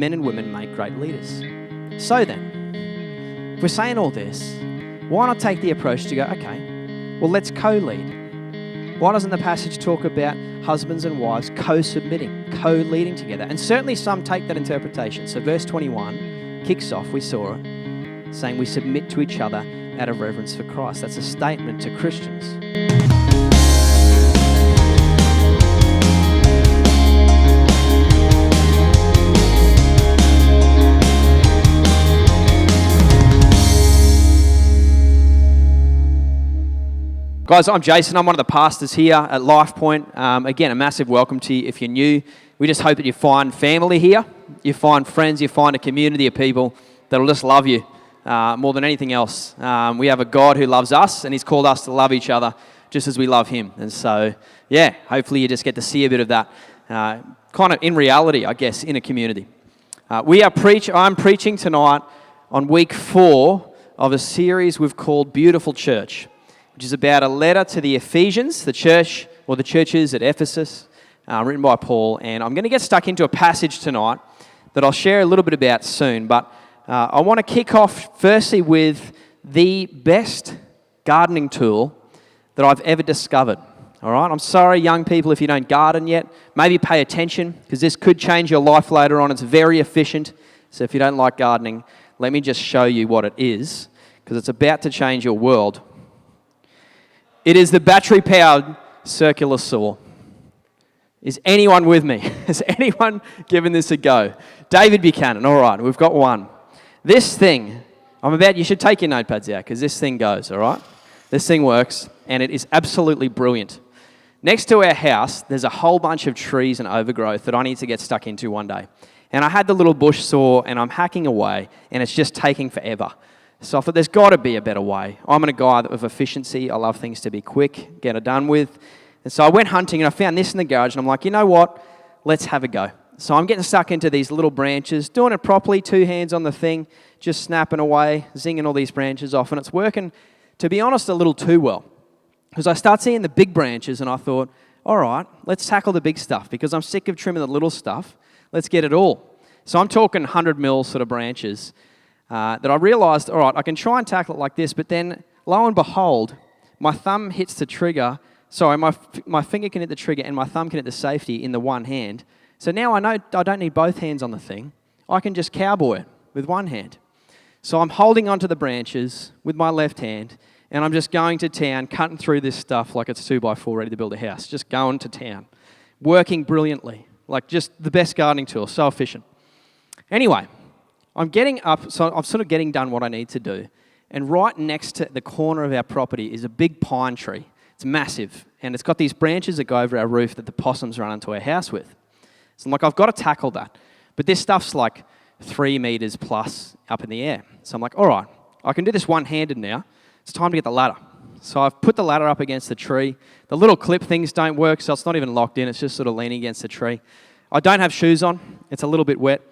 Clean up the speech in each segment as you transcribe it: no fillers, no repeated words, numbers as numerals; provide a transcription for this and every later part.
men and women make great leaders. So then, if we're saying all this, why not take the approach to go, okay, well, let's co-lead. Why doesn't the passage talk about husbands and wives co-submitting, co-leading together? And certainly some take that interpretation. So verse 21 kicks off, we saw it, saying we submit to each other out of reverence for Christ. That's a statement to Christians. Guys, I'm Jason. I'm one of the pastors here at Lifepoint. Again, a massive welcome to you if you're new. We just hope that you find family here, you find friends, you find a community of people that'll just love you more than anything else. We have a God who loves us, and He's called us to love each other just as we love Him. And so, yeah, hopefully you just get to see a bit of that kind of in reality, I guess, in a community. I'm preaching tonight on week 4 of a series we've called Beautiful Church, which is about a letter to the Ephesians, the church or the churches at Ephesus, written by Paul. And I'm going to get stuck into a passage tonight that I'll share a little bit about soon. But I want to kick off firstly with the best gardening tool that I've ever discovered. All right, I'm sorry, young people, if you don't garden yet. Maybe pay attention, because this could change your life later on. It's very efficient. So if you don't like gardening, let me just show you what it is, because it's about to change your world. It is the battery-powered circular saw. Is anyone with me? Has anyone given this a go? David Buchanan, all right, we've got one. This thing, you should take your notepads out, because this thing goes, all right? This thing works, and it is absolutely brilliant. Next to our house, there's a whole bunch of trees and overgrowth that I need to get stuck into one day. And I had the little bush saw, and I'm hacking away, and it's just taking forever. So I thought there's got to be a better way. I'm a guy of efficiency. I love things to be quick, get it done with. And so I went hunting and I found this in the garage and I'm like, you know what? Let's have a go. So I'm getting stuck into these little branches, doing it properly, 2 hands on the thing, just snapping away, zinging all these branches off. And it's working, to be honest, a little too well. Because I start seeing the big branches and I thought, all right, let's tackle the big stuff because I'm sick of trimming the little stuff. Let's get it all. So I'm talking 100 mil sort of branches. That I realised, all right, I can try and tackle it like this, but then, lo and behold, my thumb hits the trigger. Sorry, my finger can hit the trigger and my thumb can hit the safety in the one hand. So now I know I don't need both hands on the thing. I can just cowboy it with one hand. So I'm holding onto the branches with my left hand, and I'm just going to town, cutting through this stuff like it's 2x4 ready to build a house. Just going to town. Working brilliantly. Like just the best gardening tool. So efficient. Anyway, I'm getting up, so I'm sort of getting done what I need to do. And right next to the corner of our property is a big pine tree. It's massive. And it's got these branches that go over our roof that the possums run into our house with. So I'm like, I've got to tackle that. But this stuff's like 3 meters plus up in the air. So I'm like, all right, I can do this one-handed now. It's time to get the ladder. So I've put the ladder up against the tree. The little clip things don't work, so it's not even locked in. It's just sort of leaning against the tree. I don't have shoes on. It's a little bit wet.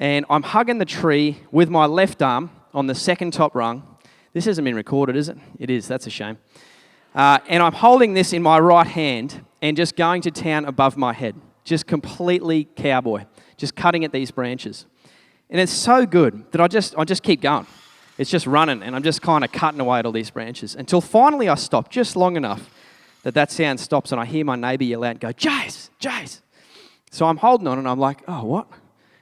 And I'm hugging the tree with my left arm on the second top rung. This hasn't been recorded, is it? It is. That's a shame. And I'm holding this in my right hand and just going to town above my head. Just completely cowboy. Just cutting at these branches. And it's so good that I just keep going. It's just running, and I'm just kind of cutting away at all these branches until finally I stop just long enough that sound stops, and I hear my neighbour yell out and go, Jace, Jace. So I'm holding on, and I'm like, oh, what?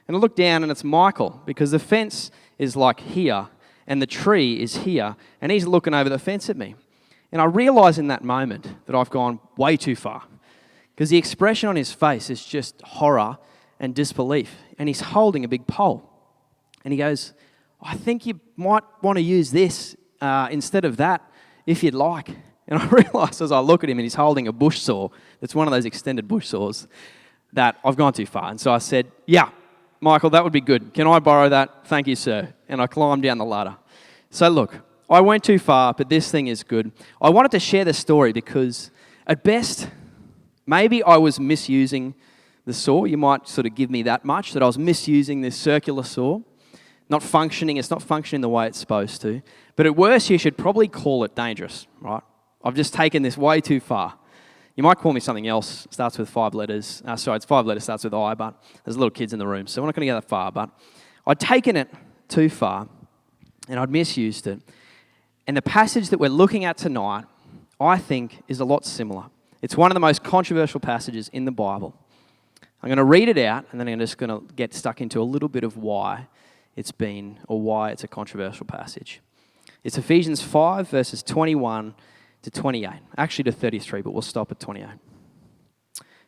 And I look down and it's Michael, because the fence is like here and the tree is here and he's looking over the fence at me. And I realise in that moment that I've gone way too far, because the expression on his face is just horror and disbelief. And he's holding a big pole. And he goes, I think you might want to use this instead of that if you'd like. And I realise as I look at him and he's holding a bush saw, that's one of those extended bush saws, that I've gone too far. And so I said, yeah, Michael, that would be good. Can I borrow that? Thank you, sir. And I climbed down the ladder. So look, I went too far, but this thing is good. I wanted to share the story because at best, maybe I was misusing the saw. You might sort of give me that much, that I was misusing this circular saw. Not functioning, it's not functioning the way it's supposed to. But at worst, you should probably call it dangerous, right? I've just taken this way too far. You might call me something else. It starts with 5 letters. It's 5 letters, starts with I, but there's little kids in the room, so we're not going to get that far. But I'd taken it too far, and I'd misused it. And the passage that we're looking at tonight, I think, is a lot similar. It's one of the most controversial passages in the Bible. I'm going to read it out, and then I'm just going to get stuck into a little bit of why it's a controversial passage. It's Ephesians 5, verses 21 to 28. Actually to 33, but we'll stop at 28.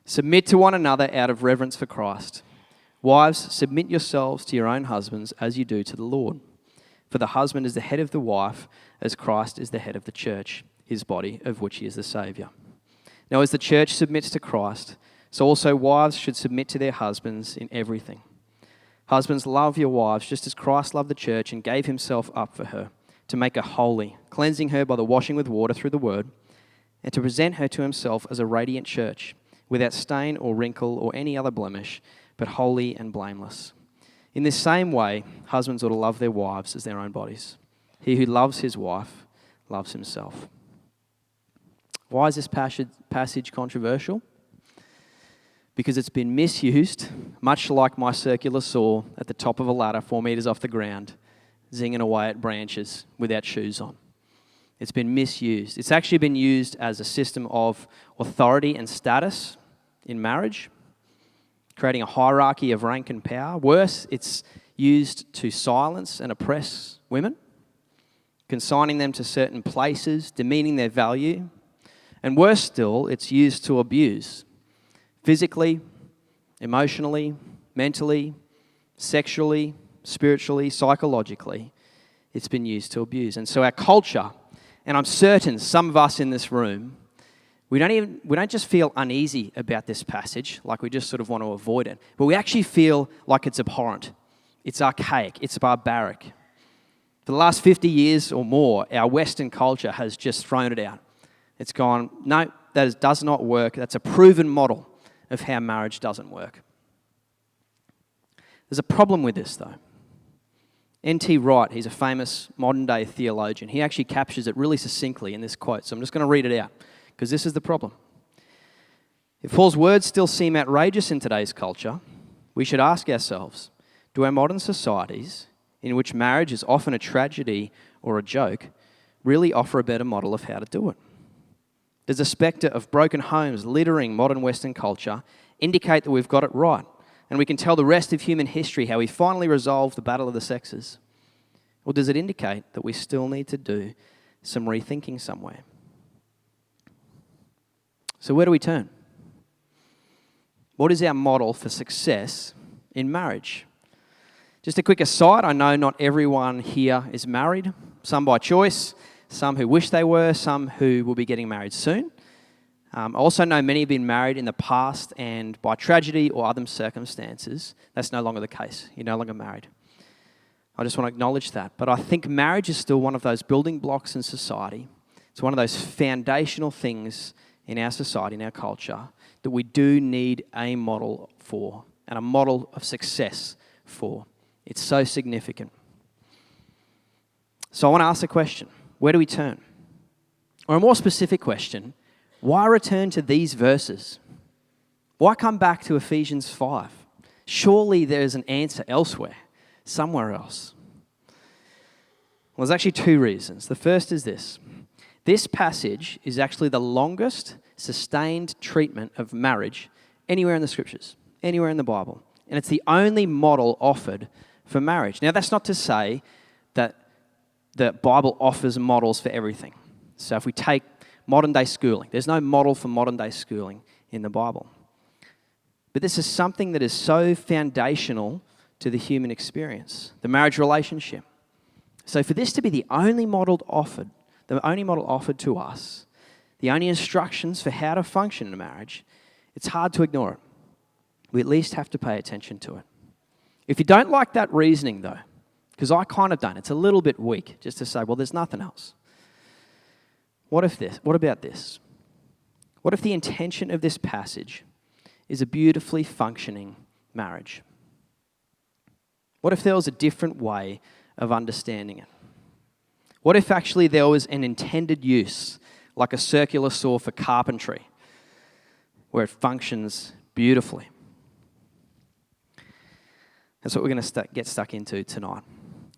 Submit to one another out of reverence for Christ. Wives, submit yourselves to your own husbands as you do to the Lord. For the husband is the head of the wife, as Christ is the head of the church, his body, of which he is the Saviour. Now as the church submits to Christ, so also wives should submit to their husbands in everything. Husbands, love your wives just as Christ loved the church and gave himself up for her, to make her holy, cleansing her by the washing with water through the word, and to present her to himself as a radiant church, without stain or wrinkle or any other blemish, but holy and blameless. In this same way, husbands ought to love their wives as their own bodies. He who loves his wife loves himself. Why is this passage controversial? Because it's been misused, much like my circular saw at the top of a ladder 4 meters off the ground, zinging away at branches without shoes on. It's been misused. It's actually been used as a system of authority and status in marriage, creating a hierarchy of rank and power. Worse, it's used to silence and oppress women, consigning them to certain places, demeaning their value. And worse still, it's used to abuse physically, emotionally, mentally, sexually, spiritually, psychologically. It's been used to abuse. And so our culture, and I'm certain some of us in this room, we don't just feel uneasy about this passage, like we just sort of want to avoid it, but we actually feel like it's abhorrent, it's archaic, it's barbaric. For the last 50 years or more, our Western culture has just thrown it out. It's gone, no, does not work. That's a proven model of how marriage doesn't work. There's a problem with this, though. N.T. Wright, he's a famous modern-day theologian. He actually captures it really succinctly in this quote, so I'm just going to read it out, because this is the problem. If Paul's words still seem outrageous in today's culture, we should ask ourselves, do our modern societies, in which marriage is often a tragedy or a joke, really offer a better model of how to do it? Does the spectre of broken homes littering modern Western culture indicate that we've got it right, and we can tell the rest of human history how we finally resolved the battle of the sexes? Or does it indicate that we still need to do some rethinking somewhere? So where do we turn? What is our model for success in marriage? Just a quick aside, I know not everyone here is married, some by choice, some who wish they were, some who will be getting married soon. I also know many have been married in the past, and by tragedy or other circumstances, that's no longer the case. You're no longer married. I just want to acknowledge that. But I think marriage is still one of those building blocks in society. It's one of those foundational things in our society, in our culture, that we do need a model for, and a model of success for. It's so significant. So I want to ask a question. Where do we turn? Or a more specific question, why return to these verses? Why come back to Ephesians 5? Surely there's an answer elsewhere, somewhere else. Well, there's actually 2 reasons. The first is this. This passage is actually the longest sustained treatment of marriage anywhere in the scriptures, anywhere in the Bible. And it's the only model offered for marriage. Now, that's not to say that the Bible offers models for everything. So if we take modern day schooling, there's no model for modern day schooling in the Bible. But this is something that is so foundational to the human experience, the marriage relationship. So for this to be the only model offered to us, the only instructions for how to function in a marriage, it's hard to ignore it. We at least have to pay attention to it. If you don't like that reasoning though, because I kind of don't, it's a little bit weak just to say, well, there's nothing else. What about this? What if the intention of this passage is a beautifully functioning marriage? What if there was a different way of understanding it? What if actually there was an intended use, like a circular saw for carpentry, where it functions beautifully. That's what we're going to get stuck into tonight.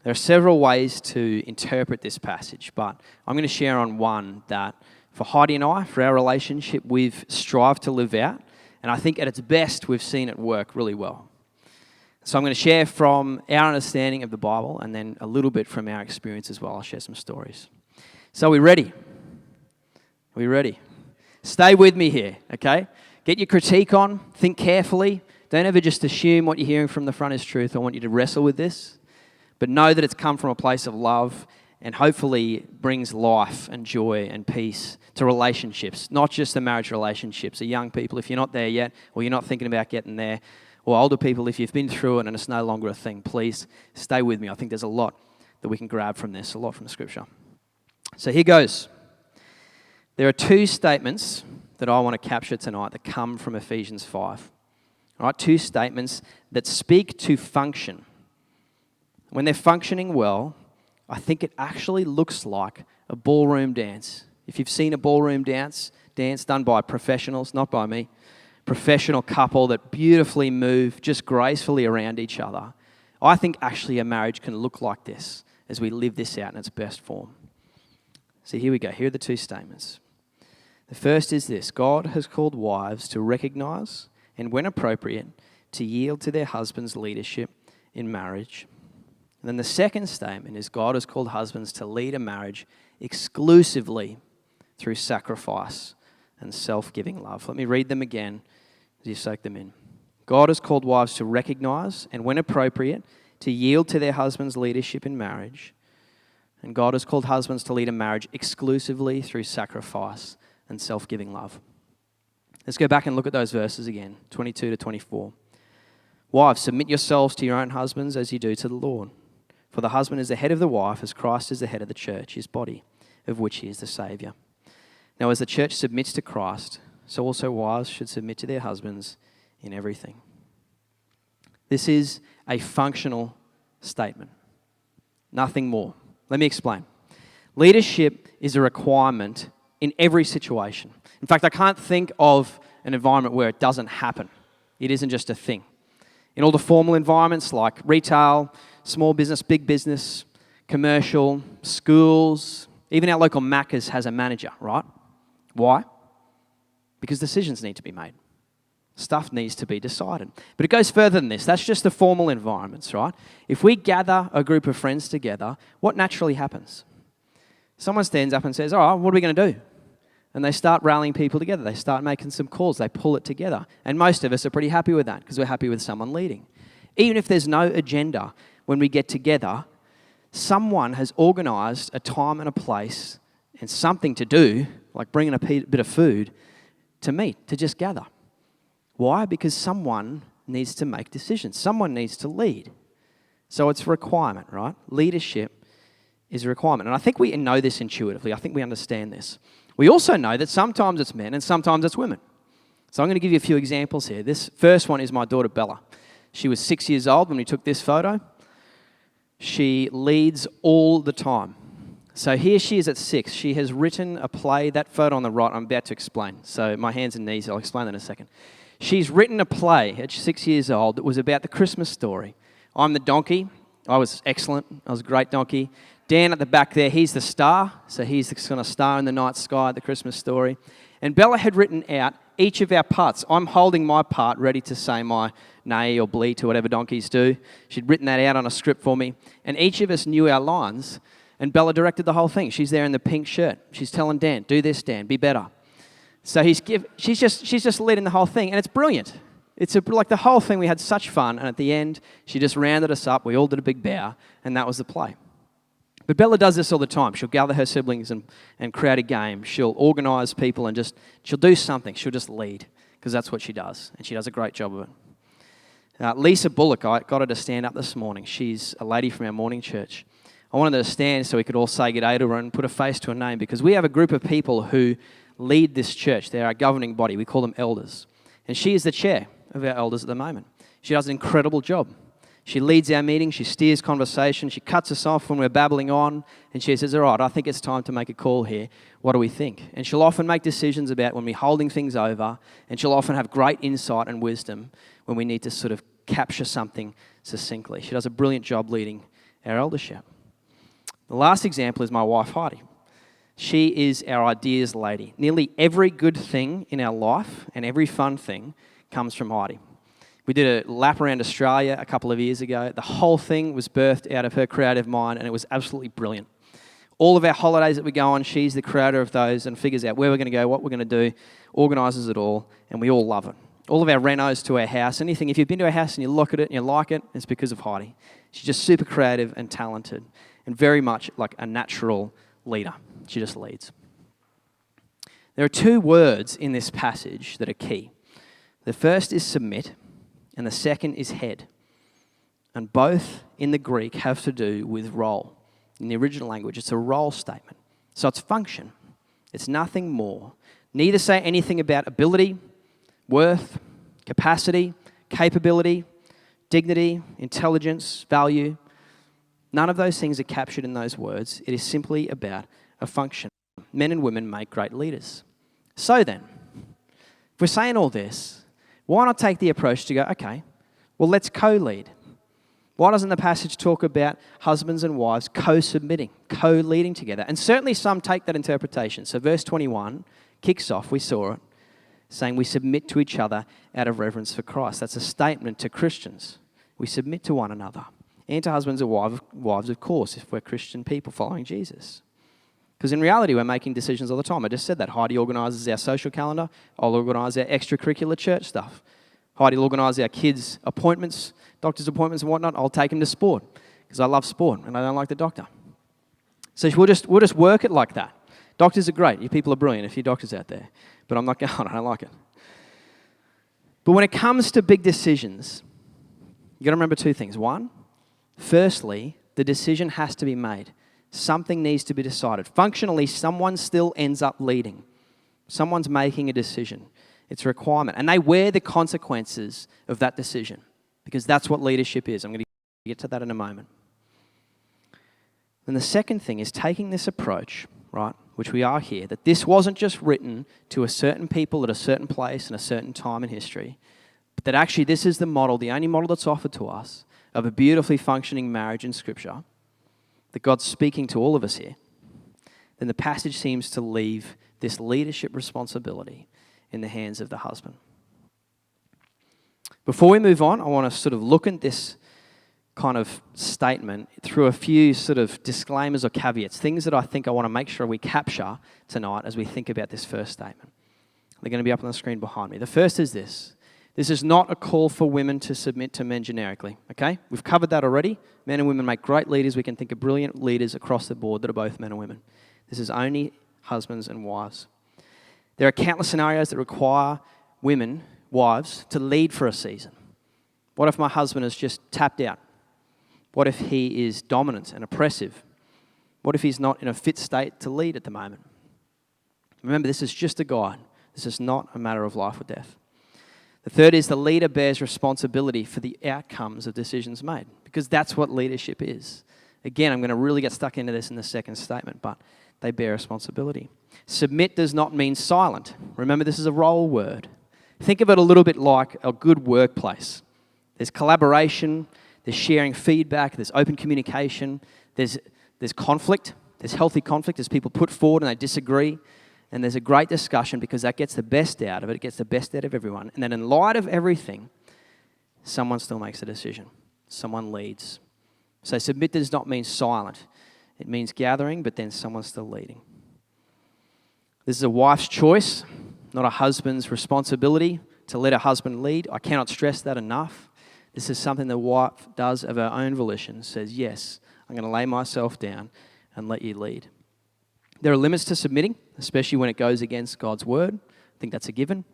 There are several ways to interpret this passage, but I'm going to share on one that for Heidi and I, for our relationship, we've strived to live out, and I think at its best we've seen it work really well. So I'm going to share from our understanding of the Bible and then a little bit from our experience as well. I'll share some stories. So are we ready? Are we ready? Stay with me here, okay? Get your critique on, think carefully. Don't ever just assume what you're hearing from the front is truth. I want you to wrestle with this, but know that it's come from a place of love and hopefully brings life and joy and peace to relationships, not just the marriage relationships. So young people, if you're not there yet, or you're not thinking about getting there, or older people, if you've been through it and it's no longer a thing, please stay with me. I think there's a lot that we can grab from this, a lot from the Scripture. So here goes. There are two statements that I want to capture tonight that come from Ephesians 5. All right, two statements that speak to function. When they're functioning well, I think it actually looks like a ballroom dance. If you've seen a ballroom dance done by professionals, not by me, professional couple that beautifully move just gracefully around each other, I think actually a marriage can look like this as we live this out in its best form. So here we go. Here are the two statements. The first is this: God has called wives to recognize and, when appropriate, to yield to their husband's leadership in marriage. And then the second statement is God has called husbands to lead a marriage exclusively through sacrifice and self-giving love. Let me read them again as you soak them in. God has called wives to recognize and, when appropriate, to yield to their husband's leadership in marriage. And God has called husbands to lead a marriage exclusively through sacrifice and self-giving love. Let's go back and look at those verses again, 22 to 24. Wives, submit yourselves to your own husbands as you do to the Lord. For the husband is the head of the wife, as Christ is the head of the church, his body, of which he is the Saviour. Now, as the church submits to Christ, so also wives should submit to their husbands in everything. This is a functional statement. Nothing more. Let me explain. Leadership is a requirement in every situation. In fact, I can't think of an environment where it doesn't happen. It isn't just a thing. In all the formal environments like retail, small business, big business, commercial, schools, even our local Macca's has a manager, right? Why? Because decisions need to be made. Stuff needs to be decided. But it goes further than this. That's just the formal environments, right? If we gather a group of friends together, what naturally happens? Someone stands up and says, all right, what are we going to do? And they start rallying people together. They start making some calls. They pull it together. And most of us are pretty happy with that because we're happy with someone leading. Even if there's no agenda, when we get together, someone has organised a time and a place and something to do, like bringing a bit of food, to meet, to just gather. Why? Because someone needs to make decisions. Someone needs to lead. So it's a requirement, right? Leadership is a requirement. And I think we know this intuitively. I think we understand this. We also know that sometimes it's men and sometimes it's women. So I'm going to give you a few examples here. This first one is my daughter Bella. She was 6 years old when we took this photo. She leads all the time. So here she is at 6. She has written a play. That photo on the right I'm about to explain. So my hands and knees, I'll explain that in a second. She's written a play at 6 years old that was about the Christmas story. I'm the donkey. I was excellent. I was a great donkey. Dan at the back there, he's the star. So he's the kind of star in the night sky at the Christmas story. And Bella had written out each of our parts. I'm holding my part ready to say my neigh or bleat or whatever donkeys do. She'd written that out on a script for me. And each of us knew our lines. And Bella directed the whole thing. She's there in the pink shirt. She's telling Dan, do this, Dan, be better. So she's just leading the whole thing. And it's brilliant. It's like the whole thing, we had such fun. And at the end, she just rounded us up. We all did a big bow. And that was the play. But Bella does this all the time. She'll gather her siblings and create a game. She'll organise people and she'll do something. She'll just lead because that's what she does. And she does a great job of it. Lisa Bullock, I got her to stand up this morning. She's a lady from our morning church. I wanted her to stand so we could all say good day to her and put a face to a name because we have a group of people who lead this church. They're our governing body. We call them elders. And she is the chair of our elders at the moment. She does an incredible job. She leads our meetings, she steers conversation, she cuts us off when we're babbling on, and she says, all right, I think it's time to make a call here. What do we think? And she'll often make decisions about when we're holding things over, and she'll often have great insight and wisdom when we need to sort of capture something succinctly. She does a brilliant job leading our eldership. The last example is my wife, Heidi. She is our ideas lady. Nearly every good thing in our life and every fun thing comes from Heidi. We did a lap around Australia a couple of years ago. The whole thing was birthed out of her creative mind, and it was absolutely brilliant. All of our holidays that we go on, she's the creator of those and figures out where we're going to go, what we're going to do, organises it all, and we all love it. All of our renos to our house, anything, if you've been to our house and you look at it and you like it, it's because of Heidi. She's just super creative and talented and very much like a natural leader. She just leads. There are two words in this passage that are key. The first is submit, and the second is head. And both in the Greek have to do with role. In the original language, it's a role statement. So it's function. It's nothing more. Neither say anything about ability, worth, capacity, capability, dignity, intelligence, value. None of those things are captured in those words. It is simply about a function. Men and women make great leaders. So then, if we're saying all this, why not take the approach to go, okay, well, let's co-lead. Why doesn't the passage talk about husbands and wives co-submitting, co-leading together? And certainly some take that interpretation. So verse 21 kicks off, we saw it, saying we submit to each other out of reverence for Christ. That's a statement to Christians. We submit to one another. And to husbands and wives, of course, if we're Christian people following Jesus. Because in reality, we're making decisions all the time. I just said that. Heidi organises our social calendar. I'll organise our extracurricular church stuff. Heidi will organise our kids' appointments, doctor's appointments and whatnot. I'll take them to sport because I love sport and I don't like the doctor. So we'll just work it like that. Doctors are great. You people are brilliant if you're doctors out there. But I'm not going, I don't like it. But when it comes to big decisions, you've got to remember two things. One, firstly, the decision has to be made. Something needs to be decided. Functionally, someone still ends up leading. Someone's making a decision. It's a requirement. And they wear the consequences of that decision because that's what leadership is. I'm going to get to that in a moment. And the second thing is taking this approach, right, which we are here, that this wasn't just written to a certain people at a certain place and a certain time in history, but that actually this is the model, the only model that's offered to us of a beautifully functioning marriage in Scripture, that God's speaking to all of us here, then the passage seems to leave this leadership responsibility in the hands of the husband. Before we move on, I want to sort of look at this kind of statement through a few sort of disclaimers or caveats, things that I think I want to make sure we capture tonight as we think about this first statement. They're going to be up on the screen behind me. The first is this. This is not a call for women to submit to men generically, okay? We've covered that already. Men and women make great leaders. We can think of brilliant leaders across the board that are both men and women. This is only husbands and wives. There are countless scenarios that require women, wives, to lead for a season. What if my husband is just tapped out? What if he is dominant and oppressive? What if he's not in a fit state to lead at the moment? Remember, this is just a guide. This is not a matter of life or death. The third is the leader bears responsibility for the outcomes of decisions made, because that's what leadership is. Again, I'm going to really get stuck into this in the second statement, but they bear responsibility. Submit does not mean silent. Remember, this is a role word. Think of it a little bit like a good workplace. There's collaboration, there's sharing feedback, there's open communication, there's conflict, there's healthy conflict as people put forward and they disagree. And there's a great discussion because that gets the best out of it. It gets the best out of everyone. And then in light of everything, someone still makes a decision. Someone leads. So submit does not mean silent. It means gathering, but then someone's still leading. This is a wife's choice, not a husband's responsibility to let a husband lead. I cannot stress that enough. This is something the wife does of her own volition. Says, yes, I'm going to lay myself down and let you lead. There are limits to submitting, especially when it goes against God's word. I think that's a given.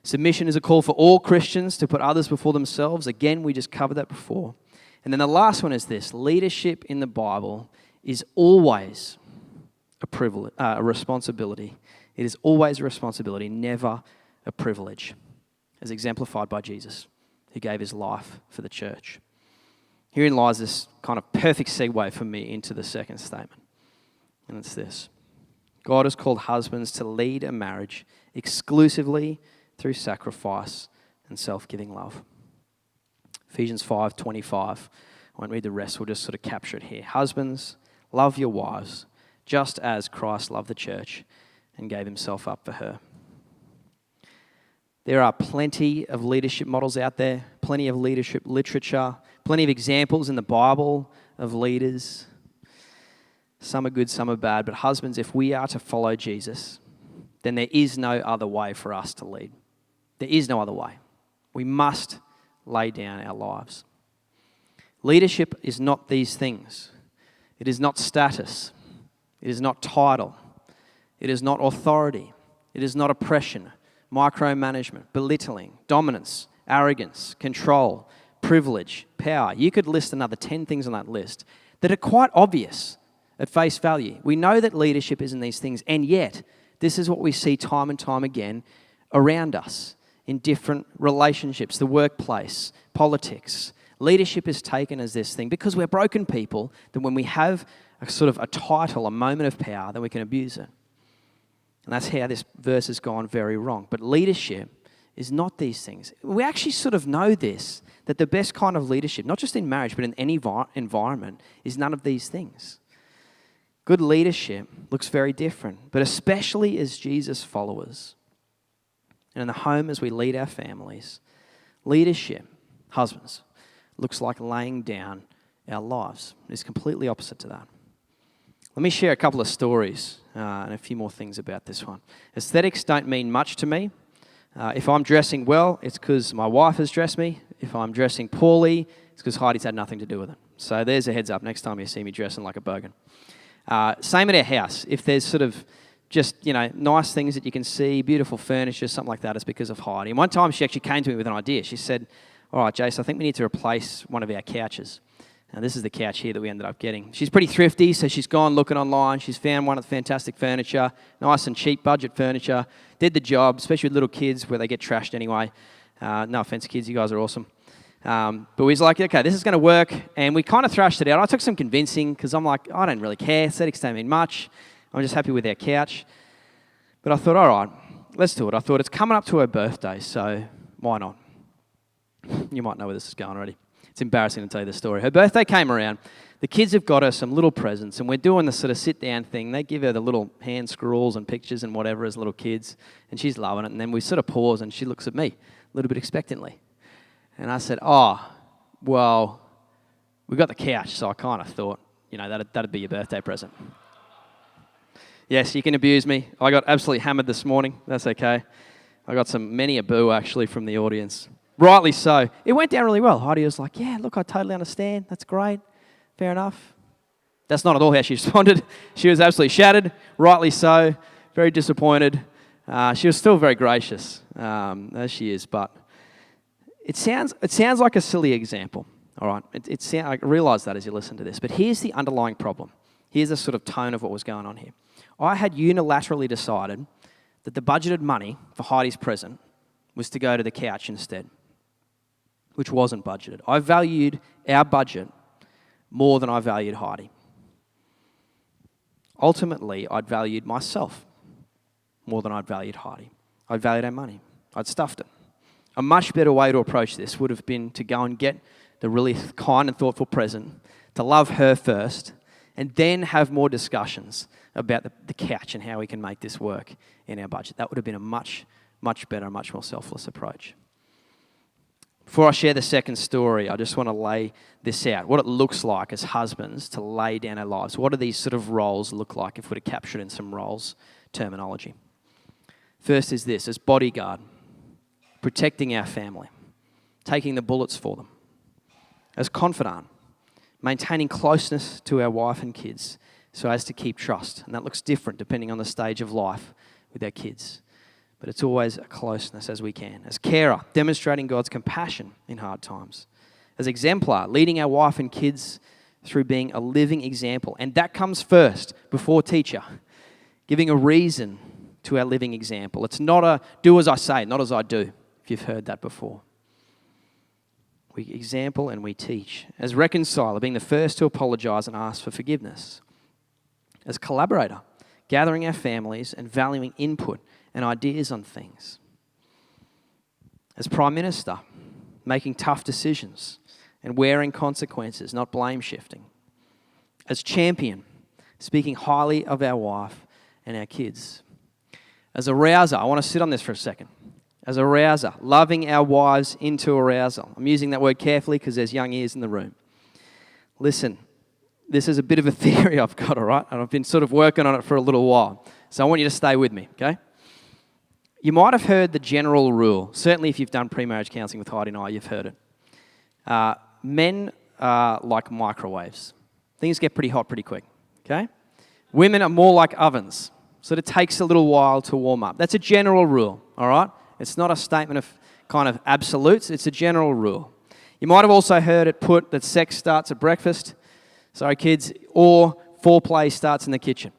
Submission is a call for all Christians to put others before themselves. Again, we just covered that before. And then the last one is this. Leadership in the Bible is always a privilege, a responsibility. It is always a responsibility, never a privilege, as exemplified by Jesus, who gave his life for the church. Herein lies this kind of perfect segue for me into the second statement. And it's this. God has called husbands to lead a marriage exclusively through sacrifice and self-giving love. Ephesians 5:25. I won't read the rest, we'll just sort of capture it here. Husbands, love your wives, just as Christ loved the church and gave himself up for her. There are plenty of leadership models out there, plenty of leadership literature, plenty of examples in the Bible of leaders. Some are good, some are bad, but husbands, if we are to follow Jesus, then there is no other way for us to lead. There is no other way. We must lay down our lives. Leadership is not these things. It is not status. It is not title. It is not authority. It is not oppression, micromanagement, belittling, dominance, arrogance, control, privilege, power. You could list another 10 things on that list that are quite obvious at face value. We know that leadership isn't these things, and yet this is what we see time and time again around us in different relationships, the workplace, politics. Leadership is taken as this thing because we're broken people, that when we have a sort of a title, a moment of power, then we can abuse it. And that's how this verse has gone very wrong. But leadership is not these things. We actually sort of know this, that the best kind of leadership, not just in marriage, but in any environment, is none of these things. Good leadership looks very different, but especially as Jesus followers and in the home as we lead our families, leadership, husbands, looks like laying down our lives. It's completely opposite to that. Let me share a couple of stories and a few more things about this one. Aesthetics don't mean much to me. If I'm dressing well, it's because my wife has dressed me. If I'm dressing poorly, it's because Heidi's had nothing to do with it. So there's a heads up next time you see me dressing like a bogan. Same at our house. If there's sort of just, nice things that you can see, beautiful furniture, something like that, it's because of Heidi. And one time she actually came to me with an idea. She said, all right, Jace, I think we need to replace one of our couches. Now, this is the couch here that we ended up getting. She's pretty thrifty, so she's gone looking online. She's found one of the fantastic furniture, nice and cheap budget furniture. Did the job, especially with little kids where they get trashed anyway. No offense, kids, you guys are awesome. But we was like, okay, this is going to work. And we kind of thrashed it out. I took some convincing because I'm like, I don't really care. Aesthetics don't mean much. I'm just happy with our couch. But I thought, all right, let's do it. I thought it's coming up to her birthday, so why not? You might know where this is going already. It's embarrassing to tell you the story. Her birthday came around. The kids have got her some little presents, and we're doing the sort of sit-down thing. They give her the little hand scrawls and pictures and whatever as little kids, and she's loving it. And then we sort of pause, and she looks at me a little bit expectantly. And I said, well, we got the couch, so I kind of thought, that'd be your birthday present. Yes, you can abuse me. I got absolutely hammered this morning. That's okay. I got many a boo, actually, from the audience. Rightly so. It went down really well. Heidi was like, yeah, look, I totally understand. That's great. Fair enough. That's not at all how she responded. She was absolutely shattered. Rightly so. Very disappointed. She was still very gracious, as she is, but it sounds like a silly example. All right. I realise that as you listen to this. But here's the underlying problem. Here's the sort of tone of what was going on here. I had unilaterally decided that the budgeted money for Heidi's present was to go to the couch instead, which wasn't budgeted. I valued our budget more than I valued Heidi. Ultimately, I'd valued myself more than I'd valued Heidi. I'd valued our money. I'd stuffed it. A much better way to approach this would have been to go and get the really kind and thoughtful present, to love her first, and then have more discussions about the couch and how we can make this work in our budget. That would have been a much, much better, much more selfless approach. Before I share the second story, I just want to lay this out, what it looks like as husbands to lay down our lives. What do these sort of roles look like if we're to capture it in some roles terminology? First is this, as bodyguard, protecting our family, taking the bullets for them. As confidant, maintaining closeness to our wife and kids so as to keep trust. And that looks different depending on the stage of life with our kids. But it's always a closeness as we can. As carer, demonstrating God's compassion in hard times. As exemplar, leading our wife and kids through being a living example. And that comes first, before teacher. Giving a reason to our living example. It's not a do as I say, not as I do, if you've heard that before. We example and we teach. As reconciler, being the first to apologise and ask for forgiveness. As collaborator, gathering our families and valuing input and ideas on things. As Prime Minister, making tough decisions and wearing consequences, not blame shifting. As champion, speaking highly of our wife and our kids. As a rouser, I want to sit on this for a second. As a rouser, loving our wives into arousal. I'm using that word carefully because there's young ears in the room. Listen, this is a bit of a theory I've got, all right? And I've been sort of working on it for a little while. So I want you to stay with me, okay? You might have heard the general rule. Certainly if you've done pre-marriage counselling with Heidi and I, you've heard it. Men are like microwaves. Things get pretty hot pretty quick, okay? Women are more like ovens. So it takes a little while to warm up. That's a general rule, all right? It's not a statement of kind of absolutes. It's a general rule. You might have also heard it put that sex starts at breakfast. Sorry, kids. Or foreplay starts in the kitchen.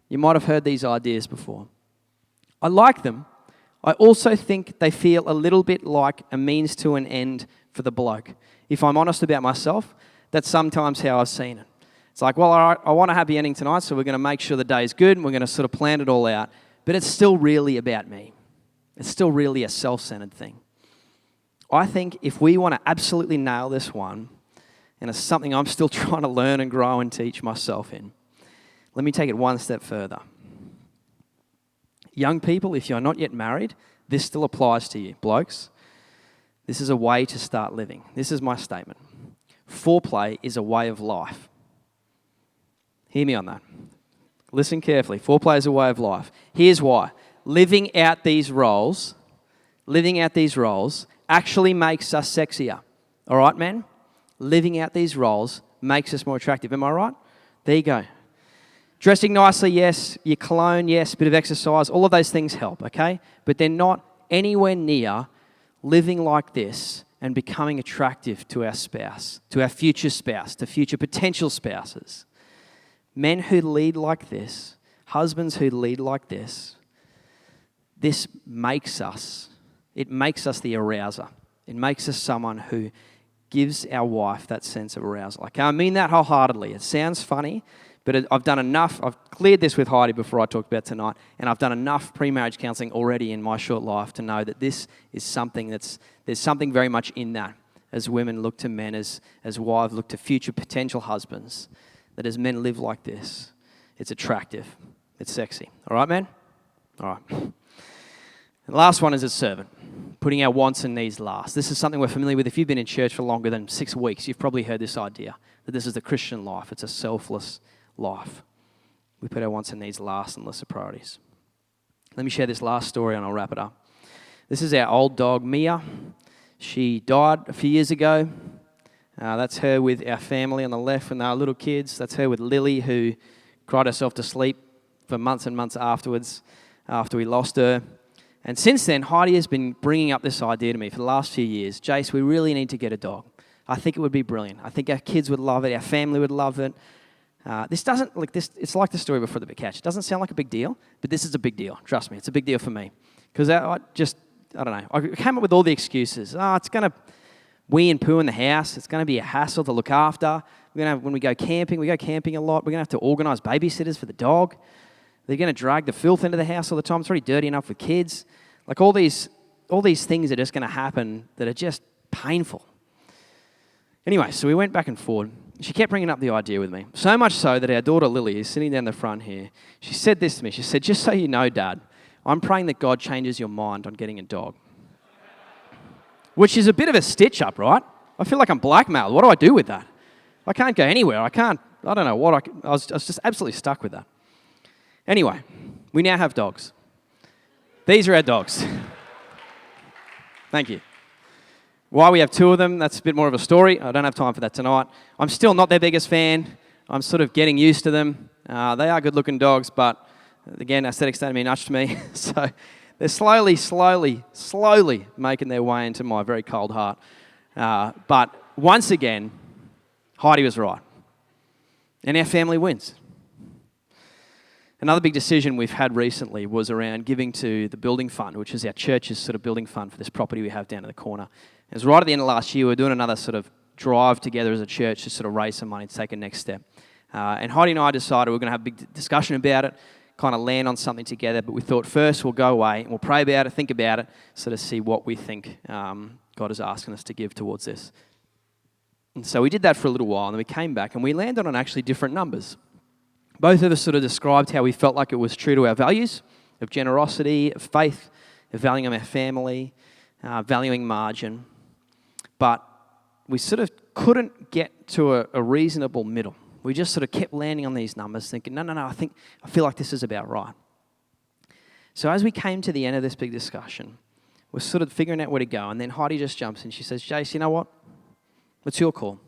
You might have heard these ideas before. I like them. I also think they feel a little bit like a means to an end for the bloke. If I'm honest about myself, that's sometimes how I've seen it. It's like, well, all right, I want a happy ending tonight, so we're going to make sure the day's good and we're going to sort of plan it all out. But it's still really about me. It's still really a self-centered thing. I think if we want to absolutely nail this one, and it's something I'm still trying to learn and grow and teach myself in, let me take it one step further. Young people, if you're not yet married, this still applies to you. Blokes, this is a way to start living. This is my statement. Foreplay is a way of life. Hear me on that. Listen carefully. Foreplay is a way of life. Here's why. Living out these roles actually makes us sexier. All right, men? Living out these roles makes us more attractive. Am I right? There you go. Dressing nicely, yes. Your cologne, yes. Bit of exercise. All of those things help, okay? But they're not anywhere near living like this and becoming attractive to our spouse, to future potential spouses. Men who lead like this, husbands who lead like this makes us the arouser. It makes us someone who gives our wife that sense of arousal. Okay, I mean that wholeheartedly. It sounds funny, but I've done enough. I've cleared this with Heidi before I talked about tonight, and I've done enough pre-marriage counselling already in my short life to know that this is something there's something very much in that. As women look to men, as wives look to future potential husbands, that as men live like this, it's attractive, it's sexy. All right, men? All right. And the last one is a servant, putting our wants and needs last. This is something we're familiar with. If you've been in church for longer than 6 weeks, you've probably heard this idea, that this is the Christian life. It's a selfless life. We put our wants and needs last and lesser priorities. Let me share this last story and I'll wrap it up. This is our old dog, Mia. She died a few years ago. That's her with our family on the left when they were little kids. That's her with Lily, who cried herself to sleep for months and months afterwards, after we lost her. And since then, Heidi has been bringing up this idea to me for the last few years. Jace, we really need to get a dog. I think it would be brilliant. I think our kids would love it. Our family would love it. It's like the story before the big catch. It doesn't sound like a big deal, but this is a big deal. Trust me, it's a big deal for me. Because I don't know. I came up with all the excuses. It's going to wee and poo in the house. It's going to be a hassle to look after. When we go camping a lot. We're going to have to organise babysitters for the dog. They're going to drag the filth into the house all the time. It's already dirty enough with kids. Like all these things are just going to happen that are just painful. Anyway, so we went back and forth. She kept bringing up the idea with me. So much so that our daughter Lily is sitting down the front here. She said this to me. She said, just so you know, Dad, I'm praying that God changes your mind on getting a dog. Which is a bit of a stitch up, right? I feel like I'm blackmailed. What do I do with that? I can't go anywhere. I don't know what I was just absolutely stuck with that. Anyway, we now have dogs. These are our dogs. Thank you. Why we have 2 of them, that's a bit more of a story. I don't have time for that tonight. I'm still not their biggest fan. I'm sort of getting used to them. They are good-looking dogs, but again, aesthetics don't mean much to me. So they're slowly making their way into my very cold heart. But once again, Heidi was right. And our family wins. Another big decision we've had recently was around giving to the building fund, which is our church's sort of building fund for this property we have down in the corner. It was right at the end of last year. We were doing another sort of drive together as a church to sort of raise some money to take a next step. And Heidi and I decided we were going to have a big discussion about it, kind of land on something together. But we thought first we'll go away and we'll pray about it, think about it, sort of see what we think God is asking us to give towards this. And so we did that for a little while, and then we came back and we landed on actually different numbers. Both of us sort of described how we felt like it was true to our values of generosity, of faith, of valuing our family, valuing margin. But we sort of couldn't get to a reasonable middle. We just sort of kept landing on these numbers thinking, no, I feel like this is about right. So as we came to the end of this big discussion, we're sort of figuring out where to go. And then Heidi just jumps in. She says, Jace, you know what? It's your call.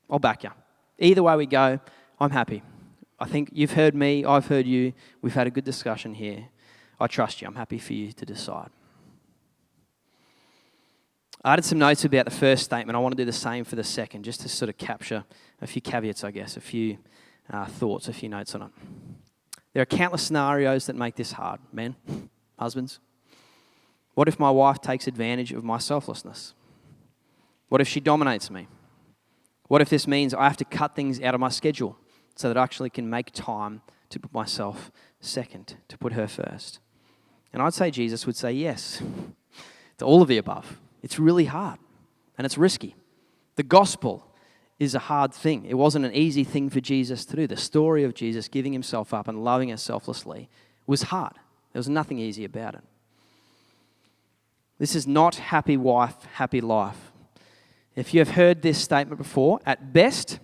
I'll back you. Either way we go, I'm happy. I think you've heard me, I've heard you. We've had a good discussion here. I trust you. I'm happy for you to decide. I added some notes about the first statement. I want to do the same for the second, just to sort of capture a few caveats, I guess, a few thoughts, a few notes on it. There are countless scenarios that make this hard. Men, husbands. What if my wife takes advantage of my selflessness? What if she dominates me? What if this means I have to cut things out of my schedule so that I actually can make time to put myself second, to put her first? And I'd say Jesus would say yes to all of the above. It's really hard and it's risky. The gospel is a hard thing. It wasn't an easy thing for Jesus to do. The story of Jesus giving himself up and loving us selflessly was hard. There was nothing easy about it. This is not happy wife, happy life. If you have heard this statement before, at best,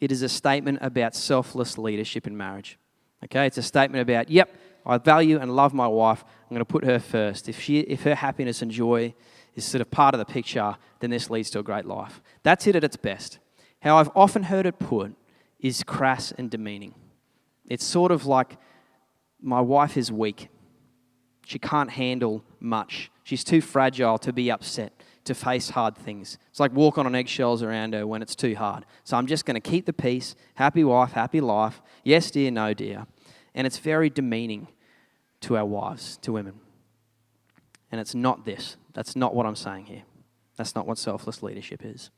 it is a statement about selfless leadership in marriage. Okay, it's a statement about, yep, I value and love my wife. I'm going to put her first. If her happiness and joy is sort of part of the picture, then this leads to a great life. That's it at its best. How I've often heard it put is crass and demeaning. It's sort of like, my wife is weak. She can't handle much. She's too fragile to be upset, to face hard things. It's like walking on eggshells around her when it's too hard. So I'm just going to keep the peace. Happy wife, happy life. Yes, dear, no, dear. And it's very demeaning to our wives, to women. And it's not this. That's not what I'm saying here. That's not what selfless leadership is.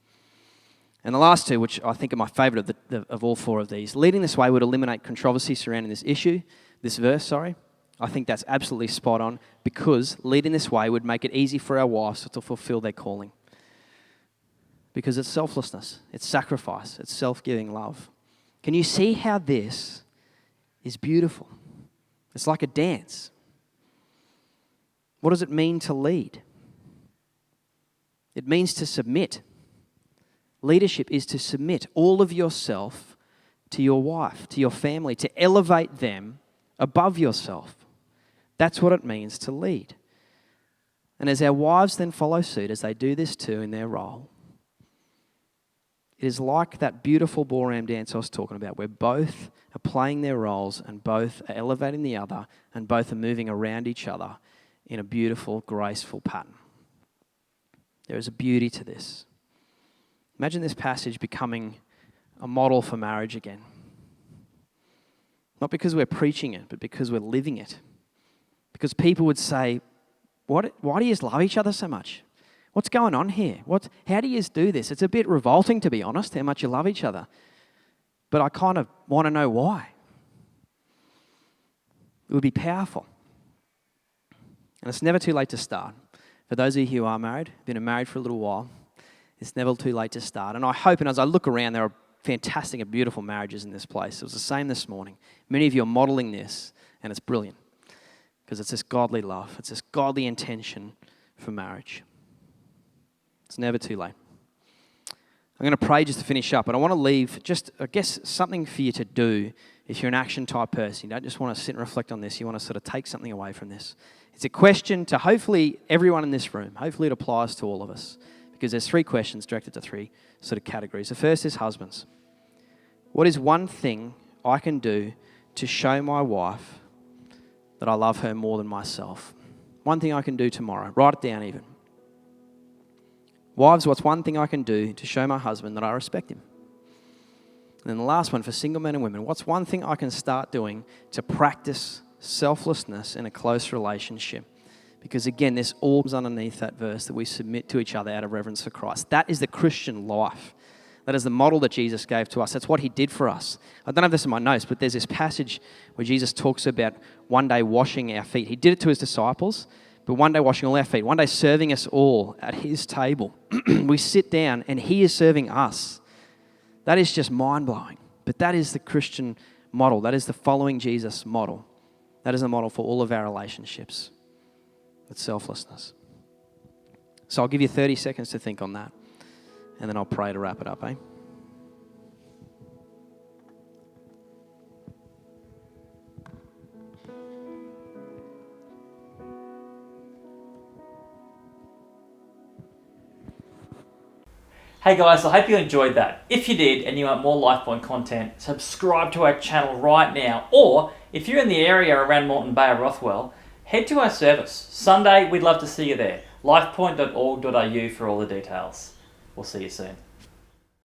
And the last two, which I think are my favourite of all four of these, leading this way would eliminate controversy surrounding this verse. I think that's absolutely spot on, because leading this way would make it easy for our wives to fulfill their calling. Because it's selflessness, it's sacrifice, it's self-giving love. Can you see how this is beautiful? It's like a dance. What does it mean to lead? It means to submit. Leadership is to submit all of yourself to your wife, to your family, to elevate them above yourself. That's what it means to lead. And as our wives then follow suit, as they do this too in their role, it is like that beautiful ballroom dance I was talking about, where both are playing their roles and both are elevating the other and both are moving around each other in a beautiful, graceful pattern. There is a beauty to this. Imagine this passage becoming a model for marriage again. Not because we're preaching it, but because we're living it. Because people would say, why do you love each other so much? What's going on here? How do you do this? It's a bit revolting, to be honest, how much you love each other. But I kind of want to know why. It would be powerful. And it's never too late to start. For those of you who are married, been married for a little while, it's never too late to start. And I hope, and as I look around, there are fantastic and beautiful marriages in this place. It was the same this morning. Many of you are modeling this, and it's brilliant. Because it's this godly love. It's this godly intention for marriage. It's never too late. I'm going to pray just to finish up, but I want to leave just, I guess, something for you to do if you're an action type person. You don't just want to sit and reflect on this. You want to sort of take something away from this. It's a question to hopefully everyone in this room. Hopefully it applies to all of us. Because there's three questions directed to three sort of categories. The first is husbands. What is one thing I can do to show my wife that I love her more than myself? One thing I can do tomorrow. Write it down even. Wives, what's one thing I can do to show my husband that I respect him? And then the last one for single men and women. What's one thing I can start doing to practice selflessness in a close relationship? Because again, there's all underneath that verse that we submit to each other out of reverence for Christ. That is the Christian life. That is the model that Jesus gave to us. That's what he did for us. I don't have this in my notes, but there's this passage where Jesus talks about one day washing our feet. He did it to his disciples, but one day washing all our feet, one day serving us all at his table. We sit down and he is serving us. That is just mind-blowing. But that is the Christian model. That is the following Jesus model. That is a model for all of our relationships. It's selflessness. So I'll give you 30 seconds to think on that, and then I'll pray to wrap it up, eh? Hey guys, I hope you enjoyed that. If you did and you want more Lifepoint content, subscribe to our channel right now. Or if you're in the area around Moreton Bay or Rothwell, head to our service. Sunday, we'd love to see you there. lifepoint.org.au for all the details. We'll see you soon.